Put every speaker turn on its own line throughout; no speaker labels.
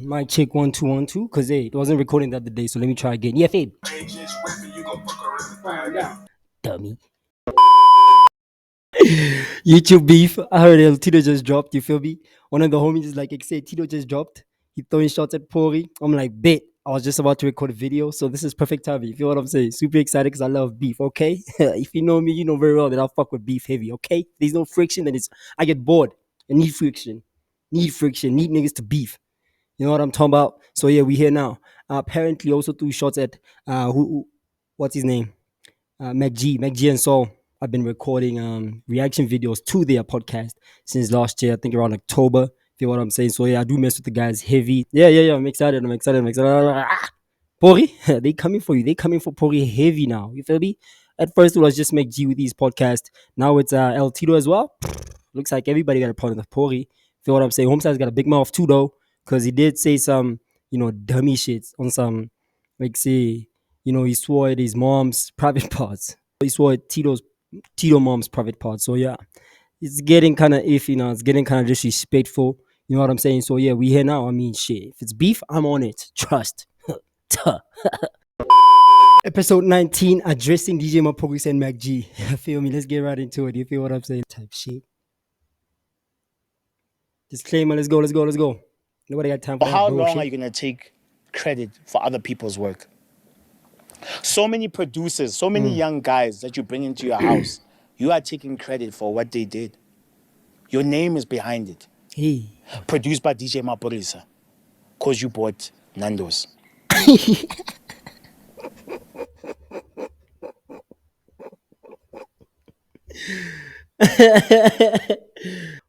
My check 1 2 1 2 because hey, it wasn't recording the other day, so let me try again. Yeah, Fabe. Dummy. YouTube beef. I heard L-Tido just dropped. You feel me? One of the homies is like, say, Tito just dropped. He throwing shots at Pori. I'm like, bet. I was just about to record a video, so this is perfect timing. You feel what I'm saying? Super excited because I love beef. Okay, if you know me, you know very well that I'll fuck with beef heavy. Okay, there's no friction, then it's I get bored. I need friction. Need friction. Need niggas to beef. You know what I'm talking about? So yeah, we here now. Apparently, also threw shots at what's his name? MacG and Saul. I've been recording reaction videos to their podcast since last year. I think around October. Feel what I'm saying? So yeah, I do mess with the guys heavy. Yeah. I'm excited. Pori, they coming for you. They coming for Pori heavy now. You feel me? At first it was just MacG with his podcast. Now it's L-Tido as well. Looks like everybody got a part of the Pori. Feel what I'm saying? Homeside's got a big mouth too though, because he did say some, dummy shit on some, like say, he swore at his mom's private parts. He swore at Tito mom's private parts. So yeah, it's getting kind of iffy now. It's getting kind of disrespectful. You know what I'm saying? So yeah, we here now. I mean, shit. If it's beef, I'm on it. Trust. Tuh. Episode 19, addressing DJ Maphorisa and MacG. Feel me? Let's get right into it. You feel what I'm saying? Type shit. Disclaimer. Let's go. Nobody got time for that
How
bullshit.
long are you going to take credit for other people's work? So many producers, so many young guys that you bring into your house, you are taking credit for what they did. Your name is behind it.
Hey.
Produced by DJ Maphorisa, because you bought Nando's.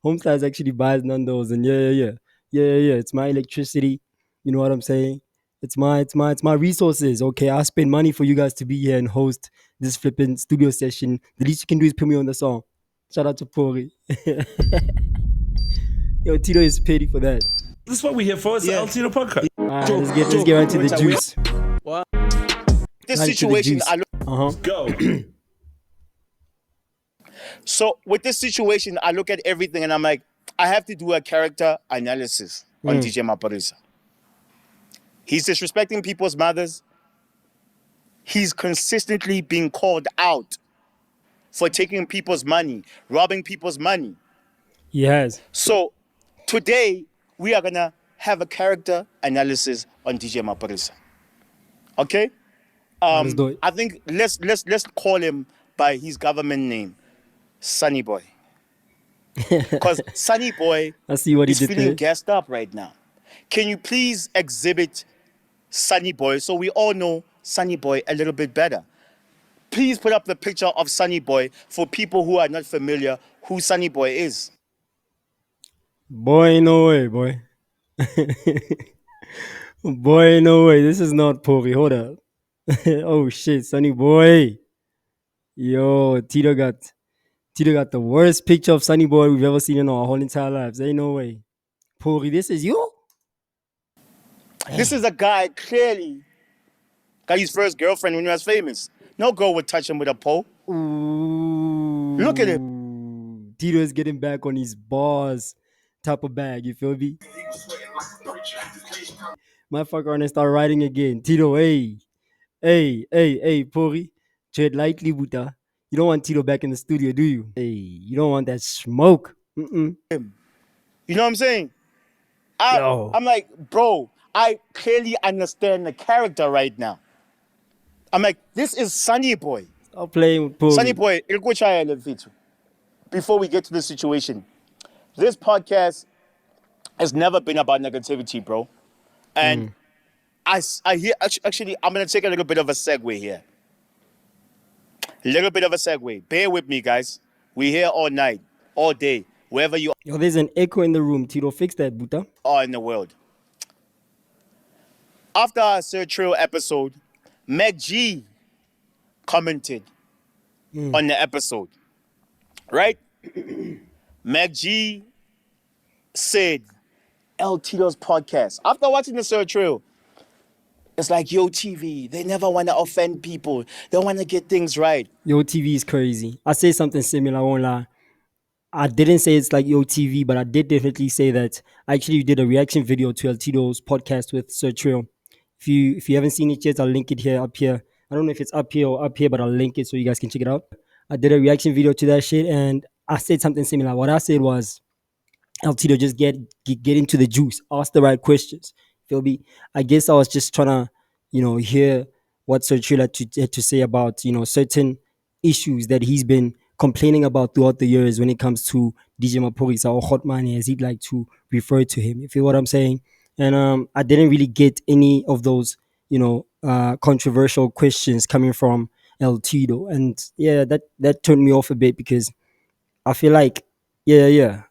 Homestars actually buys Nando's, and yeah. It's my electricity. You know what I'm saying? It's my resources. Okay, I spend money for you guys to be here and host this flipping studio session. The least you can do is put me on the song. Shout out to Pori. Yo, Tito is petty for that.
This is what we're here for. It's the L-Tido podcast.
Alright, let's get right to the juice.
This
Right to the
situation,
juice.
Go.
So with this situation, I look at everything and I'm like, I have to do a character analysis on DJ Maphorisa. He's disrespecting people's mothers. He's consistently being called out for taking people's money, robbing people's money.
He has.
So today we are gonna have a character analysis on DJ Maphorisa. Okay?
Let's do it.
I think let's call him by his government name, Sunny Boy. Because Sunny Boy
I see what he
is
did
feeling
there.
gassed up right now. Can you please exhibit Sunny Boy so we all know Sunny Boy a little bit better? Please put up the picture of Sunny Boy for people who are not familiar who Sunny Boy is.
Boy, no way, boy. Boy, no way. This is not Pori. Hold up. Oh shit, Sunny Boy. Yo, Tito got the worst picture of Sunny Boy we've ever seen in our whole entire lives. Ain't no way. Pori, this is you?
This is a guy clearly got his first girlfriend when he was famous. No girl would touch him with a pole.
Ooh.
Look at him.
Tito is getting back on his bars type of bag, you feel me? My fucker and start riding again. Tito, hey, Pori. Tread lightly, Buta. You don't want Tito back in the studio, do you? Hey, you don't want that smoke. Mm-mm.
You know what I'm saying?
Yo.
I'm like, bro, I clearly understand the character right now. I'm like, this is Sunny Boy.
Stop playing with Pori.
Sunny Boy, before we get to the situation, this podcast has never been about negativity, bro. And I hear, actually, I'm going to take a little bit of a segue here. Bear with me, guys. We're here all night, all day, wherever you
Yo, there's an echo in the room. Tito, fix that, Buta.
are in the world. After our Sir Trill episode, MacG commented on the episode, right? MacG said, L-Tido's podcast. After watching the Sir Trill, it's like, yo, TV, they never want to offend people. They want to get things right.
Yo, TV is crazy. I say something similar, I won't lie. I didn't say it's like Yo TV, but I did definitely say that I actually did a reaction video to L-Tido's podcast with Sir Trill. If you haven't seen it yet, I'll link it here up here. I don't know if it's up here or up here, but I'll link it so you guys can check it out. I did a reaction video to that shit, and I said something similar. What I said was, L-Tido, just get into the juice. Ask the right questions. Feel me? I guess I was just trying to, hear what Sir Chill had to say about, certain issues that he's been complaining about throughout the years when it comes to DJ Maphorisa, or Hot Money as he'd like to refer to him. You feel what I'm saying? And I didn't really get any of those, controversial questions coming from L-Tido. And yeah, that turned me off a bit because I feel like, yeah, yeah.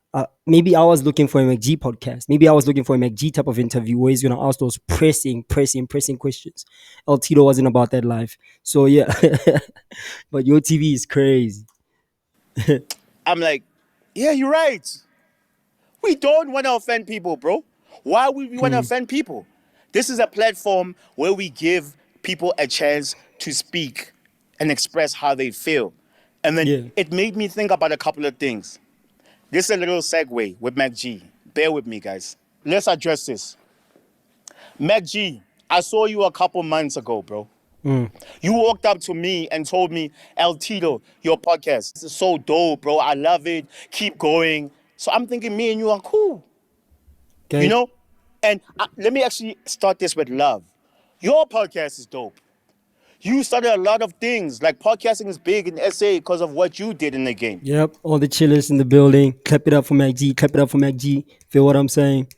Maybe I was looking for a MacG podcast. Maybe I was looking for a MacG type of interview where he's gonna ask those pressing questions. L-Tido wasn't about that life. So yeah, but your TV is crazy.
I'm like, yeah, you're right. We don't want to offend people, bro. Why would we want to offend people? This is a platform where we give people a chance to speak and express how they feel. And then
Yeah.
it made me think about a couple of things. This is a little segue with MacG. Bear with me, guys. Let's address this. MacG, I saw you a couple months ago, bro. You walked up to me and told me, L-Tido, your podcast is so dope, bro. I love it. Keep going. So I'm thinking me and you are cool,
Okay.
you know? And let me actually start this with love. Your podcast is dope. You started a lot of things. Like podcasting is big in SA because of what you did in the game.
Yep. All the chillers in the building. Clap it up for MacG. Clap it up for MacG. Feel what I'm saying?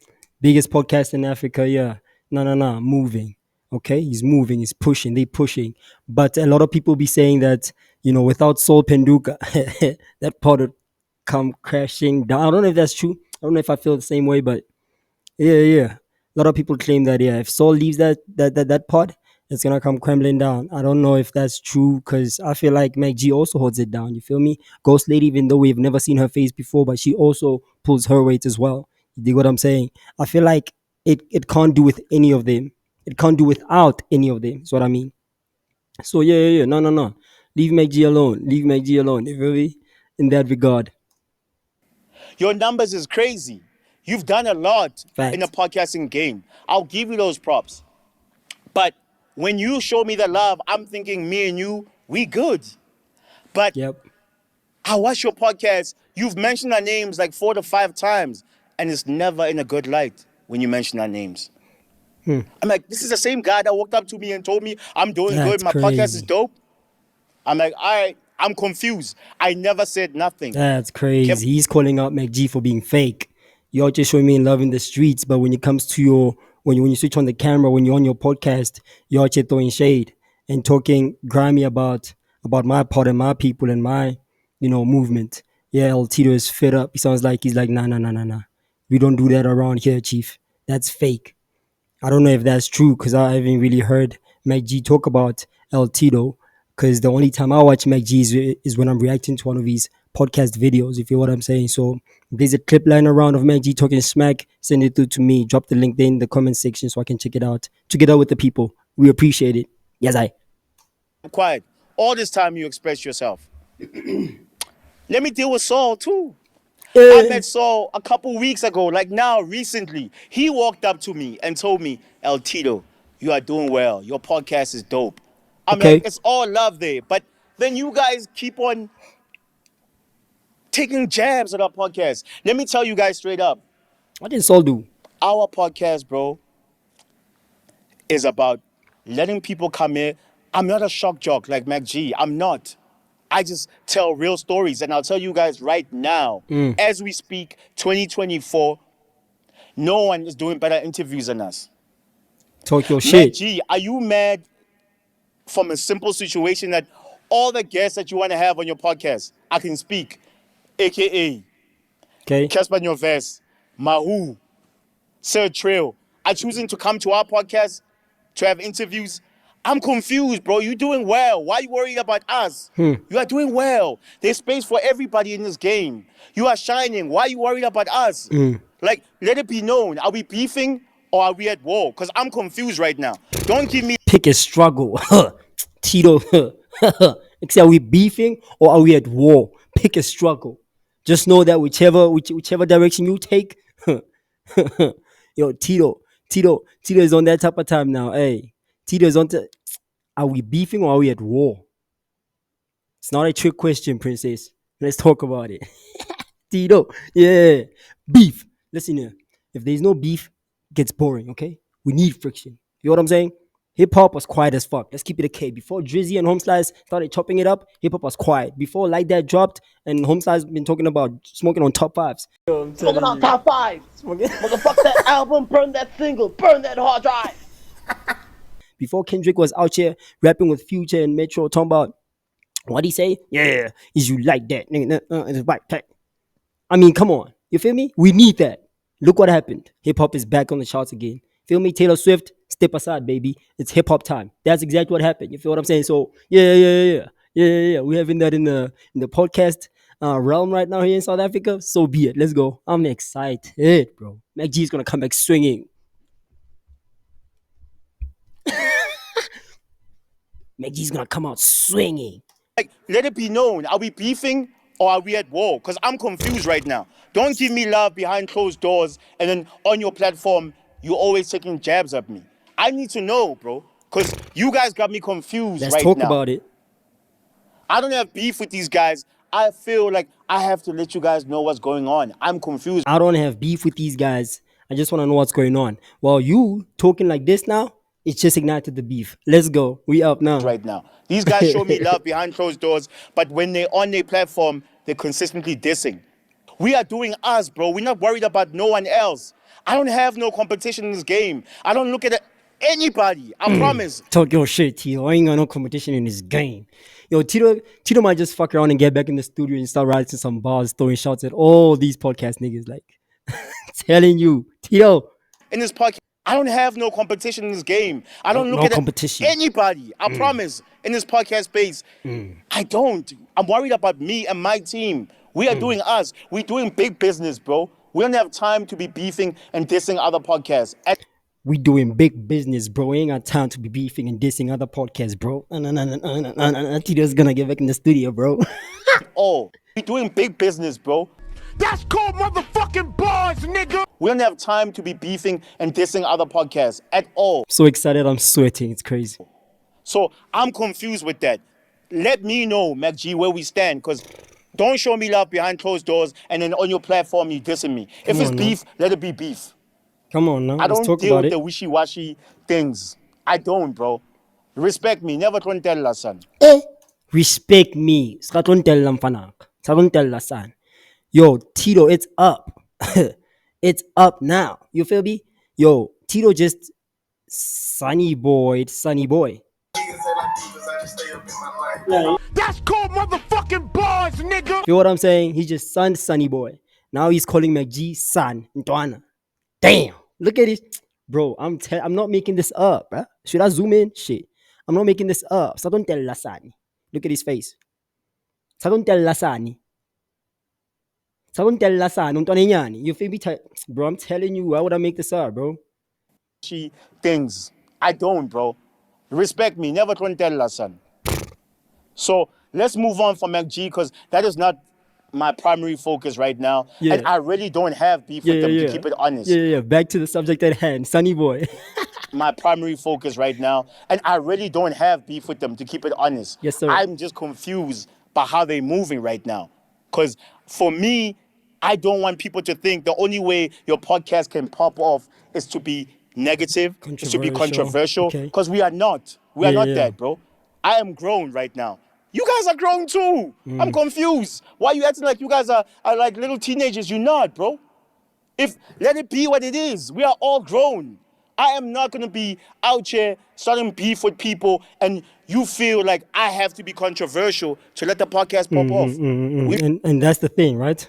Biggest podcast in Africa. Yeah. No. Moving. Okay. He's moving. He's pushing. They pushing. But a lot of people be saying that, without Soul Penduka, that pod would come crashing down. I don't know if that's true. I don't know if I feel the same way, but yeah. A lot of people claim that, yeah, if Saul leaves that pod, it's gonna come crumbling down. I don't know if that's true because I feel like MacG also holds it down. You feel me? Ghost Lady, even though we've never seen her face before, but she also pulls her weight as well. You dig what I'm saying? I feel like it can't do with any of them. It can't do without any of them. That's what I mean. So yeah. No. Leave MacG alone. Leave MacG alone. You feel me? In that regard.
Your numbers is crazy. You've done a lot in the
Facts.
podcasting game. I'll give you those props. But when you show me the love, I'm thinking me and you, we good. But
Yep.
I watch your podcast. You've mentioned our names like 4 to 5 times, and it's never in a good light when you mention our names. I'm like, this is the same guy that walked up to me and told me I'm doing good.
That's
My podcast is
crazy.
dope. I'm like, all right, I'm confused. I never said nothing.
That's
Kept
crazy. He's calling out MacG for being fake. You're just showing me love in the streets, but when it comes to when you switch on the camera, when you're on your podcast, you're just throwing shade and talking grimy about my part and my people and my movement. Yeah, L-Tido is fed up. He sounds like he's like, nah. We don't do that around here, Chief. That's fake. I don't know if that's true because I haven't really heard MacG talk about L-Tido. Because the only time I watch MacG is when I'm reacting to one of his podcast videos, if you know what I'm saying. So if there's a clip lying around of MacG talking smack, send it through to me. Drop the link there in the comment section so I can check it out together with the people. We appreciate it. Yes, I.
quiet. All this time you express yourself. Let me deal with Saul too. I met Saul a couple weeks ago, like now, recently. He walked up to me and told me, L-Tido, you are doing well. Your podcast is dope. I'm like,
Okay.
it's all love there. But then you guys keep on taking jabs at our podcast. Let me tell you guys straight up.
What did Saul do?
Our podcast, bro, is about letting people come in. I'm not a shock jock like MacG. I'm not. I just tell real stories. And I'll tell you guys right now, as we speak, 2024, no one is doing better interviews than us.
Talk your shit.
MacG, are you mad from a simple situation that all the guests that you want to have on your podcast, I can speak, aka
Okay.
Casper Nyovest, Mahu, Sir Trail, are choosing to come to our podcast to have interviews? I'm confused, bro. You're doing well. Why are you worried about us? You are doing well. There's space for everybody in this game. You are shining. Why are you worried about us? Like, let it be known. Are we beefing or are we at war? Because I'm confused right now. Don't give me
Pick a struggle. Tito. Are we beefing or are we at war? Pick a struggle. Just know that whichever direction you take, yo, Tito is on that type of time now. Hey, Tito is on. Are we beefing or are we at war? It's not a trick question, princess. Let's talk about it. Tito, yeah, beef. Listen here. If there's no beef, it gets boring. Okay, we need friction. You know what I'm saying? Hip hop was quiet as fuck. Let's keep it a K. Before Drizzy and Home Slice started chopping it up, hip hop was quiet. Before Like That dropped and Home Slice been talking about smoking on top fives. Yo, I'm
Smoking
telling
on
you.
top five. Motherfuck that album, burn that single, burn that hard drive.
Before Kendrick was out here rapping with Future and Metro talking about what he say? Yeah, is you like that? Nigga, it's right. I mean, come on. You feel me? We need that. Look what happened. Hip hop is back on the charts again. Feel me? Taylor Swift, step aside, baby. It's hip hop time. That's exactly what happened. You feel what I'm saying? So yeah. We're having that in the podcast realm right now here in South Africa. So be it. Let's go. I'm excited, bro. MacG is gonna come back swinging. MacG's gonna come out swinging.
Like, let it be known. Are we beefing or are we at war? Because I'm confused right now. Don't give me love behind closed doors and then on your platform, you're always taking jabs at me. I need to know, bro. Because you guys got me confused
Let's
right
talk
now.
about it.
I don't have beef with these guys. I feel like I have to let you guys know what's going on. I'm confused
I don't have beef with these guys. I just want to know what's going on. While you talking like this now, it's just ignited the beef. Let's go. We up now.
right now. These guys show me love behind closed doors, but when they're on their platform, they're consistently dissing. We are doing us, bro. We're not worried about no one else. I don't have no competition in this game. I don't look at anybody. I promise.
Talk your shit, Tito. I ain't got no competition in this game. Yo, Tito might just fuck around and get back in the studio and start writing some bars, throwing shots at all these podcast niggas. Like, telling you, Tito,
In this podcast, I don't have no competition in this game. I don't look
no
at
competition.
anybody. I promise. In this podcast space, I don't. I'm worried about me and my team. We are doing us. We're doing big business, bro. We don't have time to be beefing and dissing other podcasts.
We doing big business, bro. We ain't got time to be beefing and dissing other podcasts, bro. Tito's gonna get back in the studio, bro.
all. We doing big business, bro.
That's called motherfucking bars, nigga.
We don't have time to be beefing and dissing other podcasts at all.
So excited, I'm sweating. It's crazy.
So I'm confused with that. Let me know, MacG, where we stand, because don't show me love behind closed doors and then on your platform you dissing me. If it's
on,
beef, let it be beef.
Come on now.
I
Let's
don't
talk
deal
about
with
it.
the wishy-washy things. I don't, bro. Respect me. Never tell son.
Respect me. Ska tlo ntella mfanak. Ska tlo ntella son. Yo, Tito, it's up. It's up now. You feel me? Yo, Tito just sunny boy.
That's called motherfucking bars, nigga.
Feel what I'm saying? He just sunny boy. Now he's calling MacG son. Ntwana. Damn. Look at it. Bro, I'm not making this up, bruh. Should I zoom in? Shit. I'm not making this up. Sa don't tell Lasani. Look at his face. Sa don't tell Lasani. Sa don't tell Lasani. Untwana nyani. You feel me? Bro, I'm telling you, why would I make this up, bro?
Things. I don't, bro. Respect me. Never tell son. So let's move on from MacG because that is not my primary focus right now.
Yeah.
And I really don't have beef with them, to keep it honest.
Yeah. Back to the subject at hand. Sunny boy.
My primary focus right now. And I really don't have beef with them, to keep it honest.
Yes, sir.
I'm just confused by how they're moving right now. Because for me, I don't want people to think the only way your podcast can pop off is to be negative, is to be controversial. Because we are not. We are not that, bro. I am grown right now. You guys are grown too. I'm confused. Why are you acting like you guys are like little teenagers? You're not, bro. Let it be what it is. We are all grown. I am not going to be out here starting beef with people and you feel like I have to be controversial to let the podcast pop off.
And that's the thing, right?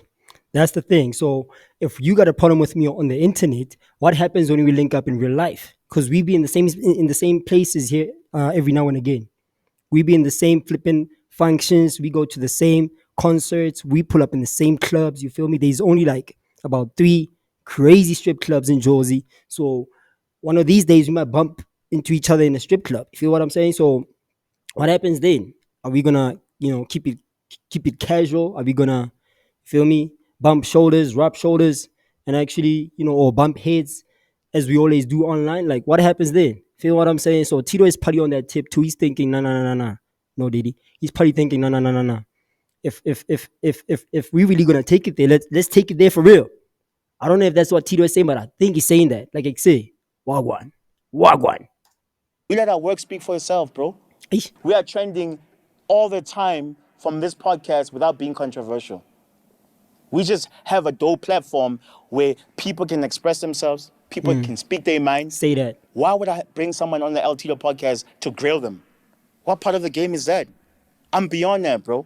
That's the thing. So if you got a problem with me on the internet, what happens when we link up in real life? Because we be in the same places here every now and again. We be in the same flipping functions. We go to the same concerts. We pull up in the same clubs. You feel me? There's only like about 3 crazy strip clubs in Jersey. So one of these days we might bump into each other in a strip club. You feel what I'm saying? So what happens then? Are we gonna, keep it casual? Are we gonna, Feel me? Bump shoulders, rub shoulders, and actually, or bump heads as we always do online. Like, what happens then? Feel what I'm saying? So Tito is probably on that tip too. He's thinking, nah. No, Diddy. He's probably thinking, nah. If we really gonna take it there, let's take it there for real. I don't know if that's what Tito is saying, but I think he's saying that. Like I say, wagwan.
We let our work speak for itself, bro.
Eesh.
We are trending all the time from this podcast without being controversial. We just have a dope platform where people can express themselves, people can speak their minds.
Say that.
Why would I bring someone on the L-Tido podcast to grill them? What part of the game is that? I'm beyond that, bro.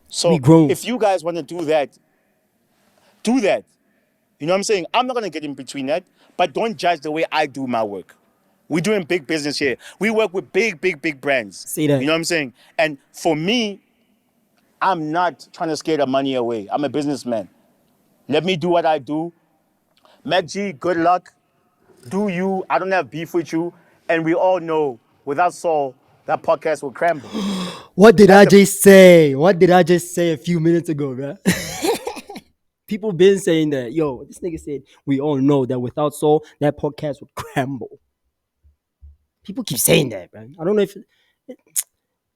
So
We grown.
if you guys want to do that, do that. You know what I'm saying? I'm not going to get in between that, but don't judge the way I do my work. We're doing big business here. We work with big brands.
Say that.
You know what I'm saying? And for me, I'm not trying to scare the money away. I'm a businessman. Let me do what I do. MacG, good luck. Do you. I don't have beef with you. And we all know, without Saul, that podcast will crumble.
What did I just say? What did I just say a few minutes ago, man? People been saying that. Yo, this nigga said, we all know that without Saul, that podcast would crumble. People keep saying that, man. I don't know if...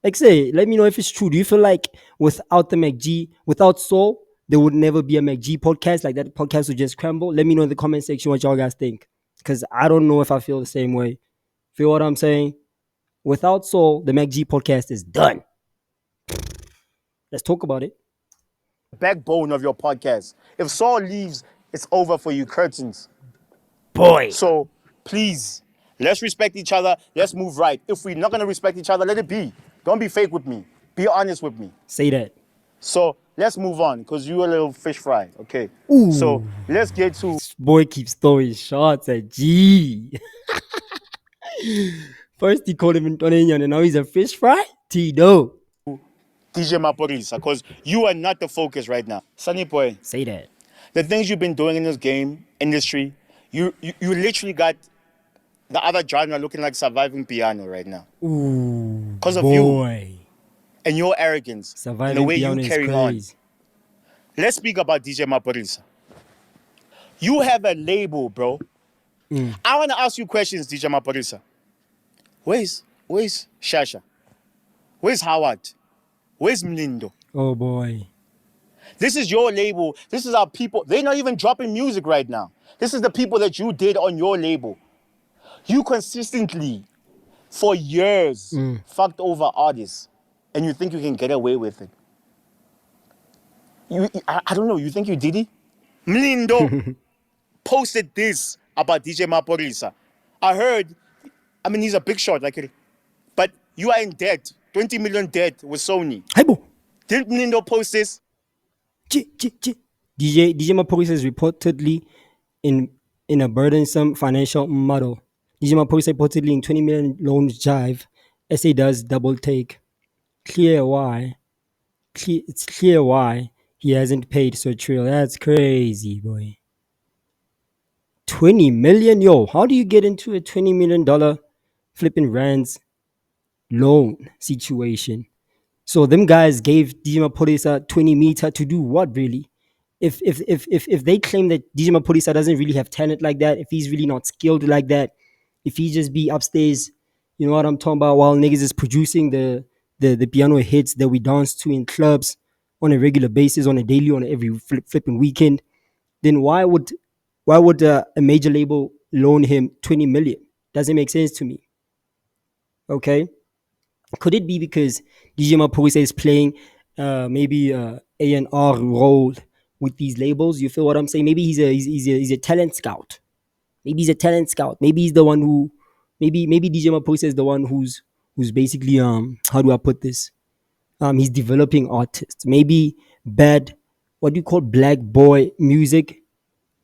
Like say, let me know if it's true. Do you feel like without the MacG, without Saul, there would never be a MacG podcast? Like that podcast would just crumble? Let me know in the comment section what y'all guys think. Because I don't know if I feel the same way. Feel what I'm saying? Without Saul, the MacG podcast is done. Let's talk about it.
Backbone of your podcast. If Saul leaves, it's over for you, curtains.
Boy.
So please, let's respect each other. Let's move right. If we're not going to respect each other, let it be. Don't be fake with me. Be honest with me.
Say that.
So let's move on because you're a little fish fry. Okay.
Ooh.
So let's get to
This boy keeps throwing shots at G. First he called him Intonenian and now he's a fish fry? Tido.
DJ Maphorisa because you are not the focus right now. Sunny boy,
Say that.
the things you've been doing in this game, industry, you literally got the other genre looking like surviving piano right now.
Ooh.
Because of
boy.
you and your arrogance
Surviving
and the way
piano
you
is
carry on.
crazy.
Let's speak about DJ Maphorisa. You have a label, bro. I want to ask you questions, DJ Maphorisa. Where's Shasha? Where's Howard? Where's Mlindo?
Oh boy.
This is your label. This is our people. They're not even dropping music right now. This is the people that you did on your label. You consistently, for years, fucked over artists, and you think you can get away with it. I don't know. You think you did it? Mlindo posted this about DJ Maphorisa. I heard, he's a big shot, but you are in debt, 20 million debt with Sony.
Hey, bo.
Didn't Mlindo post this?
DJ Maphorisa is reportedly in a burdensome financial muddle. DJ Maphorisa reportedly in 20 million loans jive. SA does double take. It's clear why he hasn't paid Sotriel. That's crazy, boy. 20 million? Yo, how do you get into a $20 million flipping rands loan situation? So them guys gave DJ Maphorisa 20 meter to do what really? If they claim that DJ Maphorisa doesn't really have talent like that, if he's really not skilled like that, if he just be upstairs, you know what I'm talking about, while niggas is producing the piano hits that we dance to in clubs on a regular basis, on a daily, on every flipping weekend, then why would a major label loan him 20 million? Doesn't make sense to me. Okay. Could it be because DJ Maphorisa is playing maybe A&R role with these labels? You feel what I'm saying? Maybe he's a talent scout. Maybe he's a talent scout. Maybe he's the one who maybe DJ Maphorisa is the one who's basically how do I put this? He's developing artists. Maybe what do you call Black Boy Music,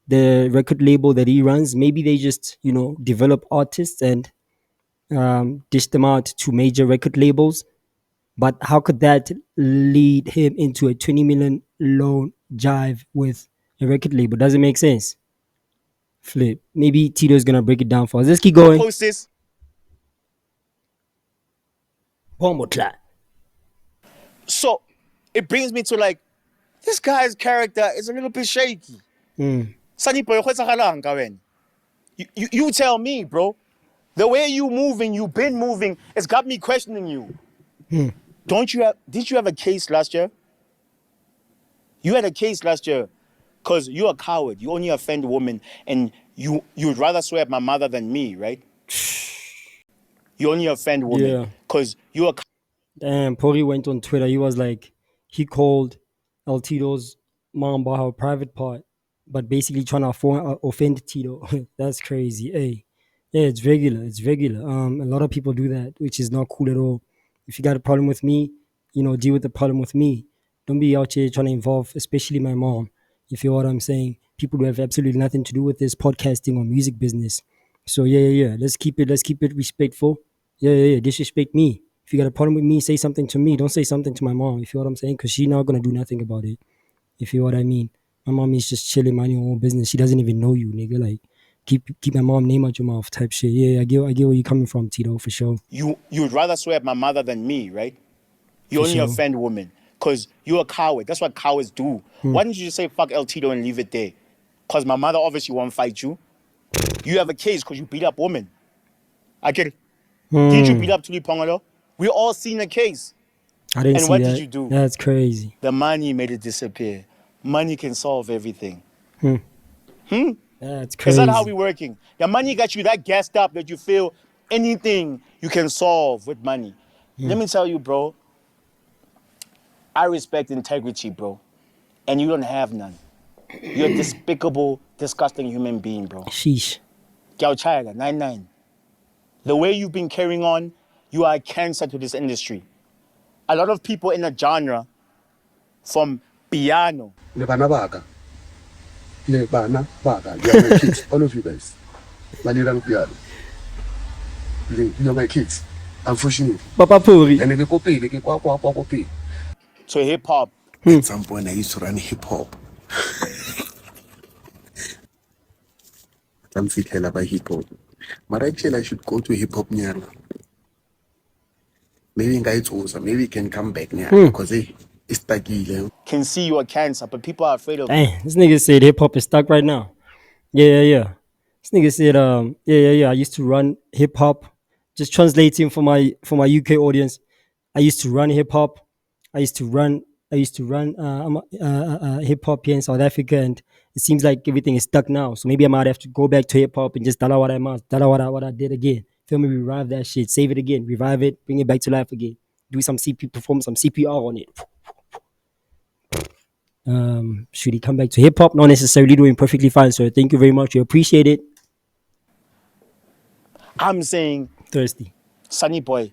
the record label that he runs? Maybe they just develop artists and dish them out to major record labels. But how could that lead him into a 20 million loan jive with a record label? Doesn't make sense. Flip. Maybe Tito's gonna break it down for us. Let's keep going.
Post this.
One more clap.
So it brings me to This guy's character is a little bit shaky. Sunny boy, you tell me, bro. The way you've been moving, it's got me questioning you. Did you have a case last year? You had a case last year because you're a coward. You only offend women and you'd rather swear at my mother than me, right? You only offend women because you're a
Damn, Pori went on Twitter. He was like, he called L-Tido's mom about her private part, but basically trying to offend Tito. That's crazy. Hey, yeah, it's regular. It's regular. A lot of people do that, which is not cool at all. If you got a problem with me, deal with the problem with me. Don't be out here trying to involve, especially my mom. You feel what I'm saying? People who have absolutely nothing to do with this podcasting or music business. So yeah. Let's keep it respectful. Yeah. Disrespect me. If you got a problem with me, say something to me. Don't say something to my mom. You feel what I'm saying? Because she's not gonna do nothing about it. You feel what I mean? My mom is just chilling, minding her own business. She doesn't even know you, nigga. Like, keep my mom name out your mouth, type shit. Yeah, I get where you're coming from, Tito, for sure.
You'd rather swear at my mother than me, right? You
For
only
sure.
offend women because you're a coward. That's what cowards do. Why didn't you just say fuck L-Tido and leave it there? Because my mother obviously won't fight you. You have a case because you beat up women. I get it. Did you beat up Tuli Pongolo? We all seen the case.
I didn't
And
see
what
that.
did you do?
That's crazy.
The money made it disappear. Money can solve everything.
That's crazy.
Is that how we working? The money got you that gassed up that you feel anything you can solve with money. Let me tell you, bro. I respect integrity, bro. And you don't have none. You're a despicable, disgusting human being, bro.
Sheesh.
Gyao Chayaga, 99. The way you've been carrying on, you are a cancer to this industry. A lot of people in the genre, from piano.
Le bana baka. You are my kids, all of you guys. Malirang piano. You're my kids. Unfortunately.
Papa Puri.
And they copy.
To hip hop.
At some point I used to run hip hop. I'm fit hell about hip hop. But actually I should go to hip hop near. Maybe maybe can come back now because it's tacky.
Can see you a cancer, but people are afraid of you.
Dang, this nigga said hip hop is stuck right now. Yeah. This nigga said, yeah. I used to run hip hop. Just translating for my UK audience. I used to run hip hop. I used to run hip hop here in South Africa, and it seems like everything is stuck now. So maybe I might have to go back to hip hop and just tell her what I did again. Feel me? Revive that shit, save it again, revive it, bring it back to life again. Do some perform some CPR on it. Should he come back to hip hop? Not necessarily doing perfectly fine, sir. Thank you very much. We appreciate it.
I'm saying,
Thirsty.
Sunny boy,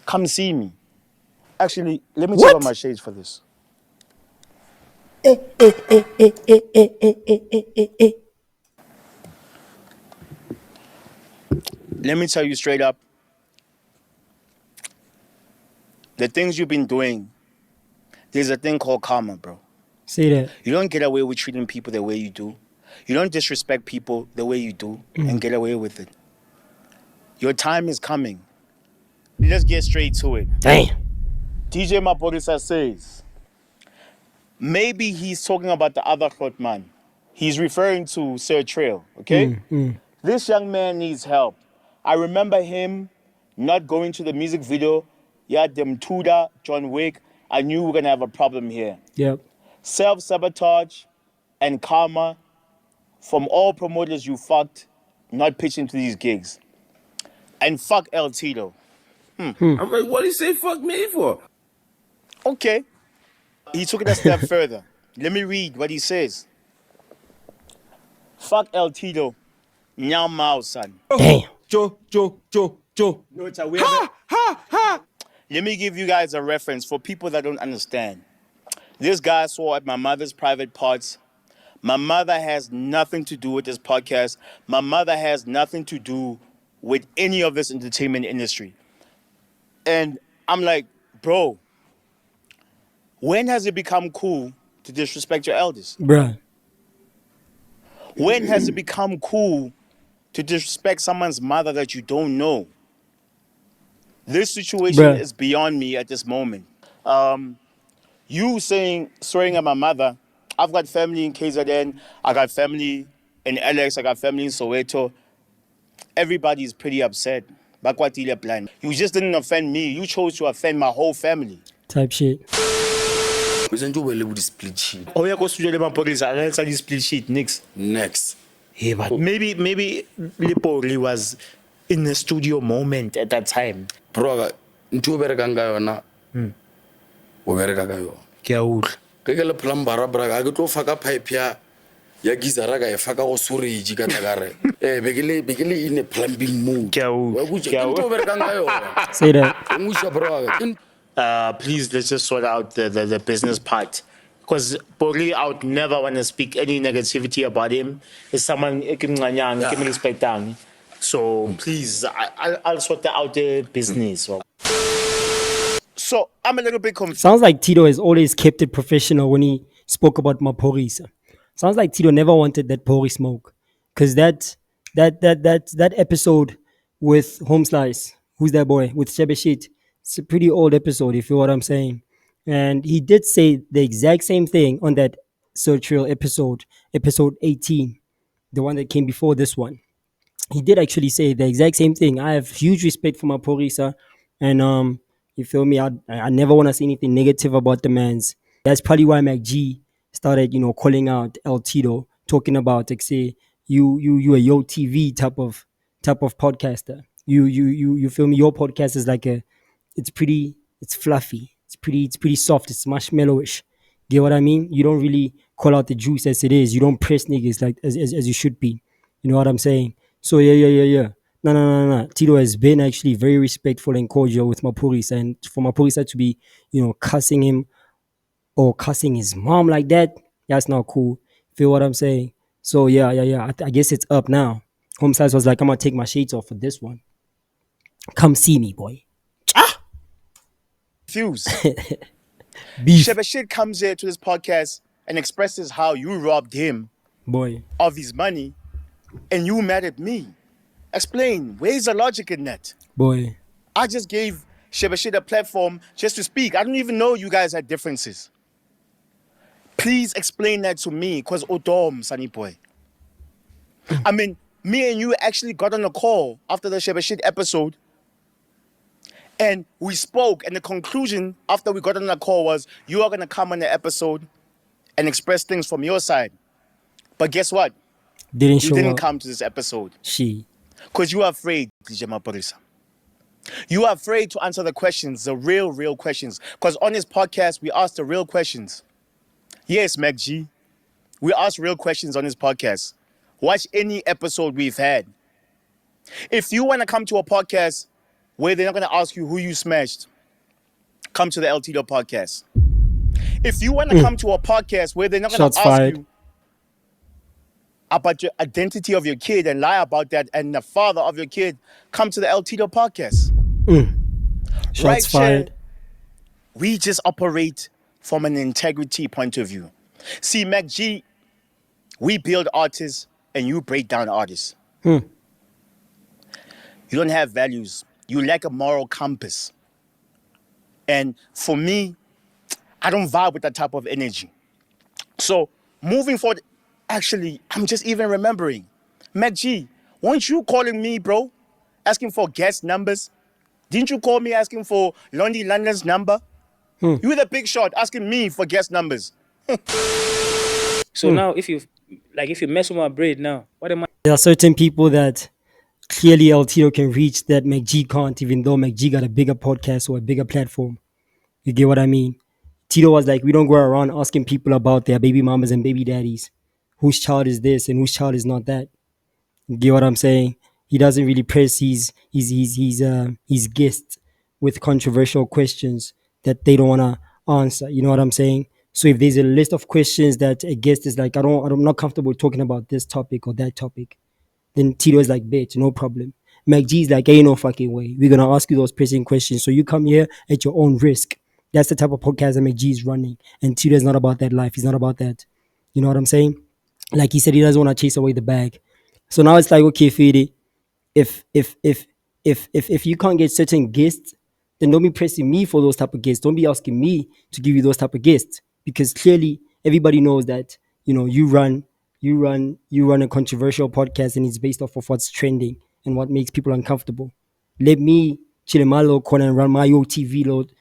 come see me. Actually, let me take off my shades for this. Let me tell you straight up. The things you've been doing, there's a thing called karma, bro.
Say that.
You don't get away with treating people the way you do. You don't disrespect people the way you do and get away with it. Your time is coming. Let's get straight to it.
Damn.
DJ Maphorisa says, maybe he's talking about the other hot man. He's referring to Sir Trail, okay? This young man needs help. I remember him not going to the music video. Yeah, them Tuda, John Wick. I knew we were going to have a problem here.
Yep.
Self-sabotage and karma from all promoters you fucked not pitching to these gigs. And fuck L-Tido.
I'm like, what do you say fuck me for?
Okay. He took it a step further. Let me read what he says. Fuck L-Tido. Nyao Mao, son.
Damn.
Joe.
No, it's a weird. Let me give you guys a reference for people that don't understand. This guy swore at my mother's private parts. My mother has nothing to do with this podcast. My mother has nothing to do with any of this entertainment industry. And I'm like, bro, when has it become cool to disrespect your elders?
Bruh.
When has it become cool to disrespect someone's mother that you don't know? This situation
Bruh.
is beyond me at this moment. You swearing at my mother. I've got family in KZN. I got family in LX. I got family in Soweto. Everybody's pretty upset. Bakwatile plan. You just didn't offend me. You chose to offend my whole family.
Type shit.
Isn't you well with the split sheet?
Oh yeah, go studio Maphorisa. I read this split sheet.
Next.
Yeah, but maybe Lipori was in the studio moment at that time.
Bro, ntu bereka nga yona. O bereka ka yona.
Ke a utlwa.
Ke le plumber bra ga ke tlo faka pipe ya gizara ga e faka go storage ka tagare. Begele in a plumbing mode.
Ke a utlwa.
Ntu bereka nga yona.
Say that.
Ngusha bro.
Please, let's just sort out the business part. Because Pori, I would never want to speak any negativity about him. It's someone I can respect. So please, I'll sort out the business. So I'm a little bit confused.
Sounds like Tito has always kept it professional when he spoke about Maphorisa. Sounds like Tito never wanted that Pori smoke. Because that episode with Home Slice, who's that boy, with Shebeshit, it's a pretty old episode, if you know what I'm saying. And he did say the exact same thing on that Search Real episode 18, the one that came before this one. He did actually say the exact same thing. I have huge respect for Maphorisa, and you feel me? I never want to say anything negative about the man's. That's probably why MacG started, calling out L-Tido, talking about like say you a Yo TV type of podcaster. You feel me? Your podcast is like it's fluffy, it's pretty soft, it's marshmallowish. Get what I mean? You don't really call out the juice as it is. You don't press niggas like as you should be. You know what I'm saying? So yeah. No. Tito has been actually very respectful and cordial with Maphorisa, and for Maphorisa to be, cussing him or cussing his mom like that, that's not cool. Feel what I'm saying? So yeah. I guess it's up now. Home Size was like, I'm gonna take my shades off for this one. Come see me, boy.
Confused.
Beef,
Shebeshit comes here to this podcast and expresses how you robbed him
boy.
of his money, and you mad at me. Explain. Where's the logic in that?
Boy.
I just gave Shebeshit a platform just to speak. I don't even know you guys had differences. Please explain that to me, because Odom, Sunny Boy. I mean, me and you actually got on a call after the Shebeshit episode, and we spoke, and the conclusion after we got on the call was you are going to come on the episode and express things from your side. But guess what?
Didn't
You
show
didn't
up.
come to this episode
She.
because you are afraid, DJ Maphorisa. You are afraid to answer the questions, the real questions. Because on this podcast, we ask the real questions. Yes, MacG, we ask real questions on this podcast. Watch any episode we've had. If you want to come to a podcast where they're not going to ask you who you smashed, come to the L-Tido podcast. If you want to come to a podcast where they're not going
Shots
to ask
fired.
you about your identity of your kid and lie about that and the father of your kid, come to the L-Tido podcast.
Shots
Right,
fired.
Shed? We just operate from an integrity point of view. See, MacG, we build artists and you break down artists. You don't have values. You lack a moral compass. And for me, I don't vibe with that type of energy. So moving forward, actually, I'm just even remembering. MacG, weren't you calling me, bro? Asking for guest numbers? Didn't you call me asking for Lonely London's number? You were the big shot asking me for guest numbers.
So now, if you mess with my braid now, what am I?
There are certain people that clearly L-Tido can reach that MacG can't, even though MacG got a bigger podcast or a bigger platform. You get what I mean? Tito was like, we don't go around asking people about their baby mamas and baby daddies. Whose child is this and whose child is not that? You get what I'm saying? He doesn't really press his guests with controversial questions that they don't want to answer. You know what I'm saying? So if there's a list of questions that a guest is like, I'm not comfortable talking about this topic or that topic, then Tito is like, bitch, no problem. MacG is like, ain't no fucking way. We're gonna ask you those pressing questions. So you come here at your own risk. That's the type of podcast that MacG is running. And Tito is not about that life. He's not about that. You know what I'm saying? Like he said, he doesn't want to chase away the bag. So now it's like, okay, Fede, if you can't get certain guests then don't be pressing me for those type of guests. Don't be asking me to give you those type of guests, because clearly everybody knows that you run a controversial podcast, and it's based off of what's trending and what makes people uncomfortable. Let me chill in my little corner and run my OTV load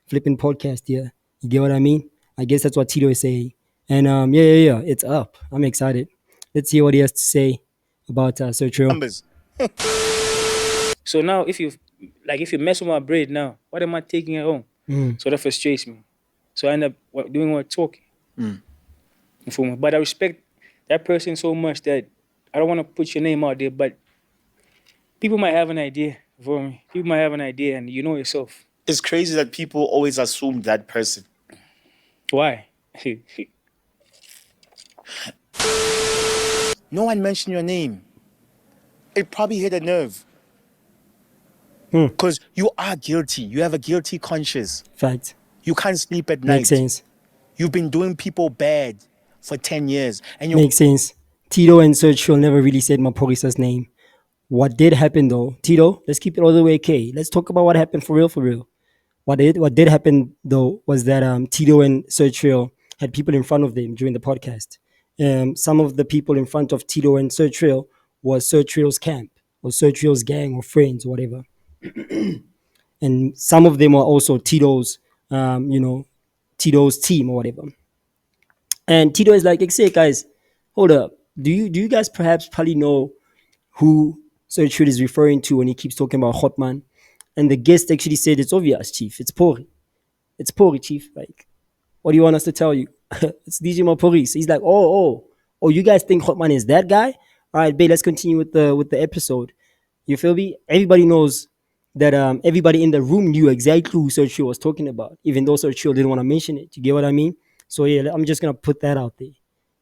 flipping podcast here. You get what I mean? I guess that's what Tito is saying. And yeah, it's up. I'm excited. Let's hear what he has to say about Sergio.
Numbers.
So now, if you mess with my braid now, what am I taking at home? So that frustrates me. So I end up doing what talking. You feel me? But I respect that person so much that I don't want to put your name out there. But people might have an idea. For me, people might have an idea, and you know yourself.
It's crazy that people always assume that person.
Why?
No one mentioned your name. It probably hit a nerve. Because you are guilty. You have a guilty conscience.
Fact.
You can't sleep at night.
Makes sense.
You've been doing people bad for 10 years. And
Makes sense. Tito and Sergio never really said Maphorisa's name. What did happen though, Tito? Let's keep it all the way okay. Let's talk about what happened for real. What did happen though was that Tito and Sergio had people in front of them during the podcast. Some of the people in front of Tito and Sergio was Sergio's camp or Sergio's gang or friends or whatever. And some of them were also Tito's, Tito's team or whatever. And Tito is like, "Say, guys, hold up. Do you guys perhaps probably know who Sergio is referring to when he keeps talking about Hotman?" And the guest actually said, "It's obvious, Chief. It's Pori. It's Pori, Chief. Like, what do you want us to tell you?" It's DJ Maphorisa. He's like, oh, you guys think Hotman is that guy? All right, babe, let's continue with the episode. You feel me? Everybody knows that everybody in the room knew exactly who Sergio was talking about, even though Sergio didn't want to mention it. You get what I mean? So yeah, I'm just gonna put that out there.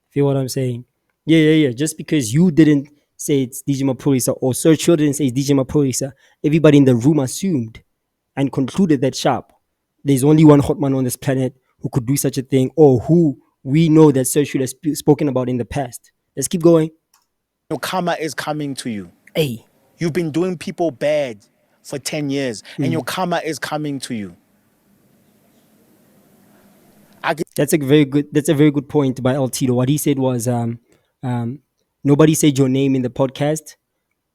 Feel what I'm saying? Yeah. Just because you didn't say it's DJ Maphorisa or Sergio didn't say it's DJ Maphorisa, everybody in the room assumed and concluded that sharp. There's only one Hotman on this planet who could do such a thing, or who we know that Sergio has spoken about in the past. Let's keep going.
Your karma is coming to you.
Hey.
You've been doing people bad for 10 years, and your karma is coming to you.
That's a very good point by L-Tido. What he said was nobody said your name in the podcast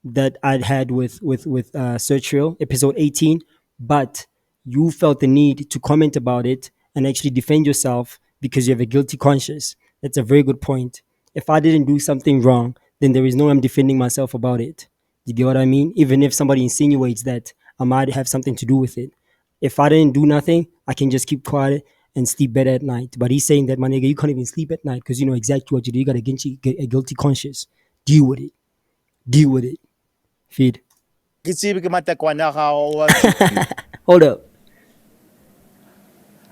that I'd had with Sergio, episode 18, but you felt the need to comment about it and actually defend yourself because you have a guilty conscience. That's a very good point. If I didn't do something wrong, then there is no I'm defending myself about it. You get what I mean? Even if somebody insinuates that I might have something to do with it. If I didn't do nothing, I can just keep quiet and sleep better at night. But he's saying that, my nigga, you can't even sleep at night because you know exactly what you do. You got a guilty conscience. Deal with it. Feed. Hold up.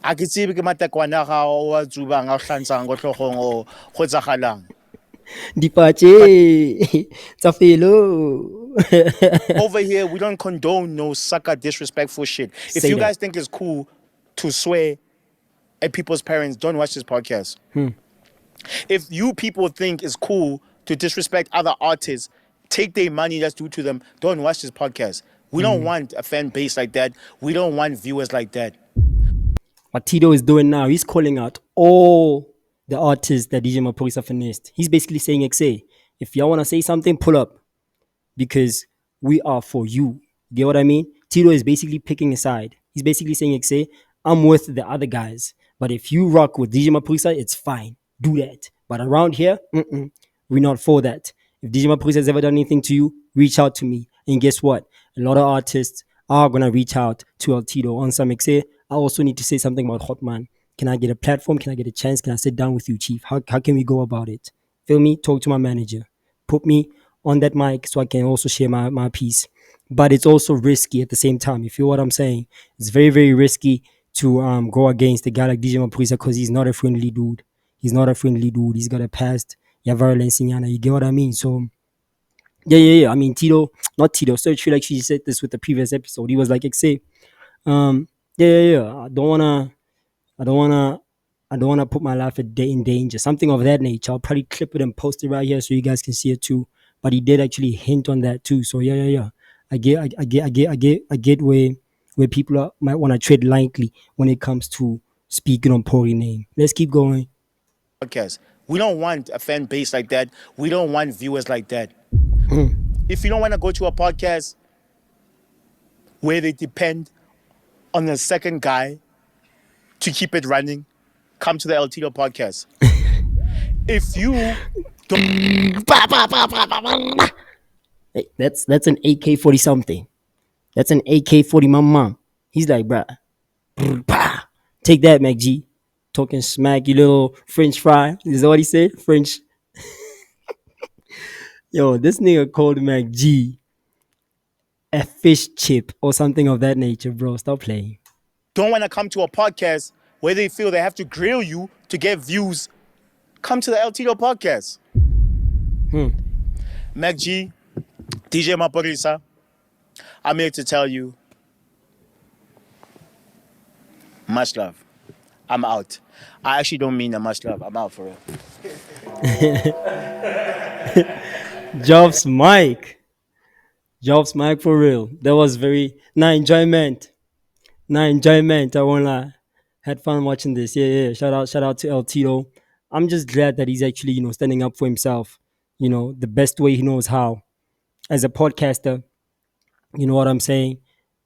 I can see because matekwana ga o tsubang a hlansang go tlhogong o go tsagalang.
Dipache. Tafelo.
Over here, we don't condone no sucker disrespectful shit. If you guys think it's cool to swear at people's parents, don't watch this podcast. If you people think it's cool to disrespect other artists, take their money that's due to them, don't watch this podcast. We don't want a fan base like that. We don't want viewers like that.
What Tito is doing now, he's calling out all the artists that DJ Maphorisa finessed. He's basically saying, "Say, if y'all want to say something, pull up. Because we are for you." Get what I mean? Tito is basically picking a side. He's basically saying, "Say, I'm with the other guys. But if you rock with DJ Maphorisa, it's fine. Do that. But around here, we're not for that. If DJ Maphorisa has ever done anything to you, reach out to me." And guess what? A lot of artists are going to reach out to L-Tido on some say, "I also need to say something about Hotman. Can I get a platform? Can I get a chance? Can I sit down with you, Chief? How can we go about it?" Feel me? Talk to my manager. Put me on that mic so I can also share my piece. But it's also risky at the same time. You feel what I'm saying? It's very, very risky to go against a guy like DJ Maphorisa because he's not a friendly dude. He's got a past. You get what I mean? So yeah. I mean, not Tito. Sergio actually said this with the previous episode. He was like, "Say, yeah. I don't wanna put my life in danger." Something of that nature. I'll probably clip it and post it right here so you guys can see it too. But he did actually hint on that too. So yeah. I get where people might want to tread lightly when it comes to speaking on Pori name. Let's keep going.
Podcast. We don't want a fan base like that. We don't want viewers like that. If you don't want to go to a podcast where they depend on the second guy to keep it running, come to the L-Tido podcast. If you don't...
Hey, that's an AK-40 something. That's an AK-40 mama. He's like, bruh, take that, MacG. Talking smack, you little French fry. Is that what he said? French. Yo, this nigga called MacG a fish chip or something of that nature, bro. Stop playing.
don't want to come to a podcast where they feel they have to grill you to get views, come to the L-Tido podcast. MacG, DJ Maphorisa, I'm here to tell you, much love. I'm out. I actually don't mean that much love. I'm out for real.
Jobs Mike for real. That was very enjoyment. I won't lie. Had fun watching this. Yeah. Shout out to L-Tido. I'm just glad that he's actually, standing up for himself, the best way he knows how. As a podcaster, you know what I'm saying?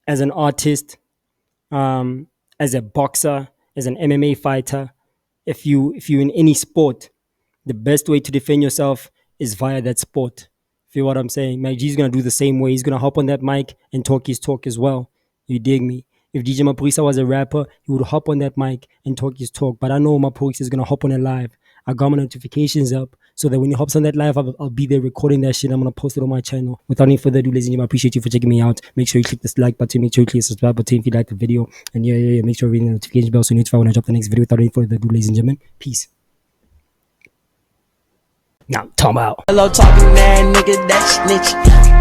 As an artist, as a boxer, as an MMA fighter, if you're in any sport, the best way to defend yourself is via that sport. Feel what I'm saying? MacG's gonna do the same way. He's gonna hop on that mic and talk his talk as well. You dig me? If DJ Maphorisa was a rapper, he would hop on that mic and talk his talk. But I know Maphorisa is gonna hop on it live. I got my notifications up so that when he hops on that live, I'll be there recording that shit. I'm gonna post it on my channel. Without any further ado, ladies and gentlemen, I appreciate you for checking me out. Make sure you click this like button. Make sure you click the subscribe button if you like the video. And yeah. Make sure you ring the notification bell so you're notified when I drop the next video. Without any further ado, ladies and gentlemen, peace. Now, talk about.
Hello, talking mad nigga, that snitch.